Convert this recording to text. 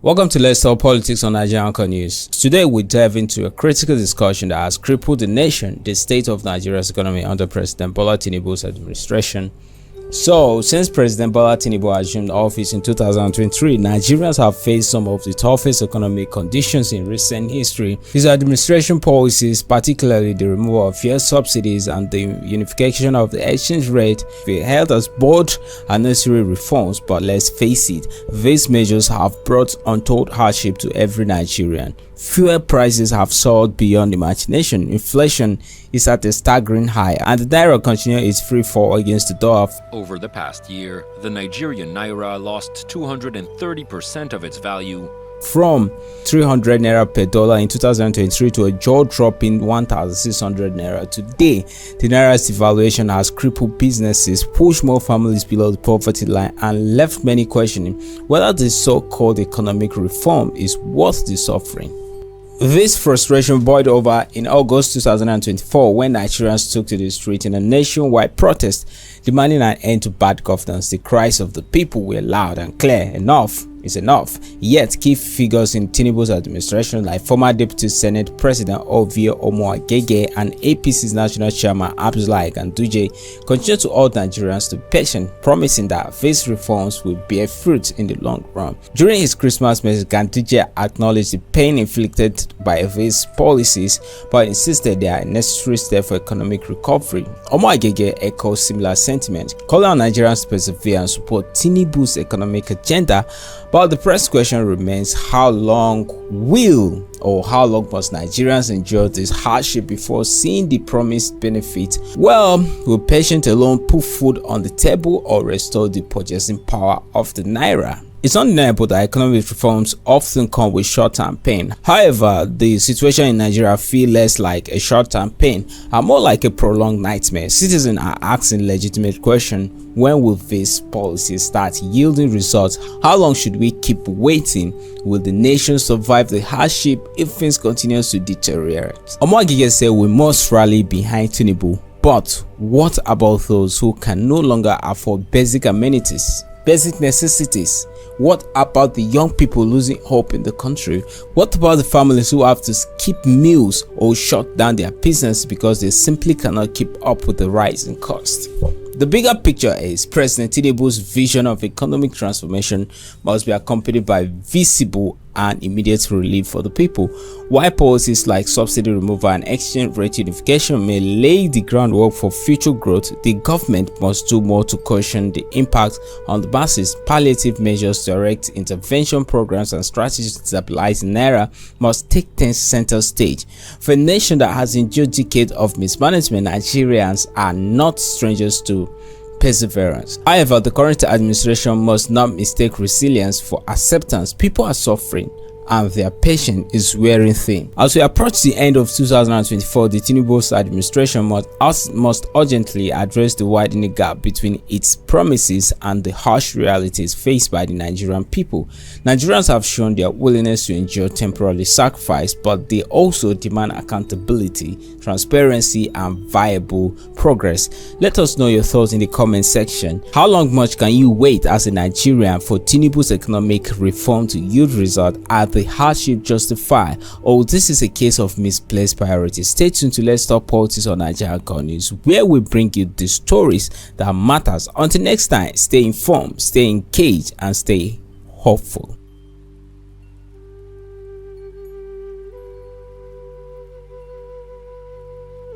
Welcome to Let's Talk Politics on Nigerian News. Today we dive into a critical discussion that has crippled the nation, the state of Nigeria's economy under President Bola Tinubu's administration. So, since President Bola Tinubu assumed office in 2023, Nigerians have faced some of the toughest economic conditions in recent history. His administration policies, particularly the removal of fuel subsidies and the unification of the exchange rate, were held as bold and necessary reforms, but let's face it, these measures have brought untold hardship to every Nigerian. Fuel prices have soared beyond imagination, inflation is at a staggering high, and the Naira continues its free fall against the dollar. Over the past year, the Nigerian Naira lost 230% of its value, from 300 Naira per dollar in 2023 to a jaw-dropping 1,600 Naira today. The Naira's devaluation has crippled businesses, pushed more families below the poverty line, and left many questioning whether this so-called economic reform is worth the suffering. This frustration boiled over in August 2024 when Nigerians took to the street in a nationwide protest demanding an end to bad governance. The cries of the people were loud and clear: enough is enough. Yet key figures in Tinubu's administration like former Deputy Senate President Ovie Omo-Agege and APC's National Chairman Ganduje continue to urge Nigerians to be patient, promising that these reforms will bear fruit in the long run. During his Christmas message, Ganduje acknowledged the pain inflicted by these policies, but insisted they are a necessary step for economic recovery. Omo-Agege echoes similar sentiments, calling on Nigerians to persevere and support Tinubu's economic agenda. But the press question remains: how long must Nigerians endure this hardship before seeing the promised benefit? Well, will patience alone put food on the table or restore the purchasing power of the Naira? It's undeniable that economic reforms often come with short-term pain. However, the situation in Nigeria feels less like a short-term pain and more like a prolonged nightmare. Citizens are asking legitimate questions: when will these policies start yielding results? How long should we keep waiting? Will the nation survive the hardship if things continue to deteriorate? Omo-Agege said we must rally behind Tinubu, but what about those who can no longer afford basic amenities, basic necessities? What about the young people losing hope in the country? What about the families who have to skip meals or shut down their business because they simply cannot keep up with the rise in cost? The bigger picture is President Tinubu's vision of economic transformation must be accompanied by visible and immediate relief for the people. While policies like subsidy removal and exchange rate unification may lay the groundwork for future growth, the government must do more to cushion the impact on the masses. Palliative measures, direct intervention programs, and strategies to stabilize Naira must take center stage. For a nation that has endured decades of mismanagement, Nigerians are not strangers to perseverance. However, the current administration must not mistake resilience for acceptance. People are suffering and their patience is wearing thin. As we approach the end of 2024, the Tinubu's administration must urgently address the widening gap between its promises and the harsh realities faced by the Nigerian people. Nigerians have shown their willingness to endure temporary sacrifice, but they also demand accountability, transparency, and viable progress. Let us know your thoughts in the comment section. How much can you wait as a Nigerian for Tinubu's economic reform to yield results at the hardship justify, or this is a case of misplaced priorities? Stay tuned to Let's Talk Politics on Nigerian News, where we bring you the stories that matters. Until next time, stay informed, stay engaged, and stay hopeful.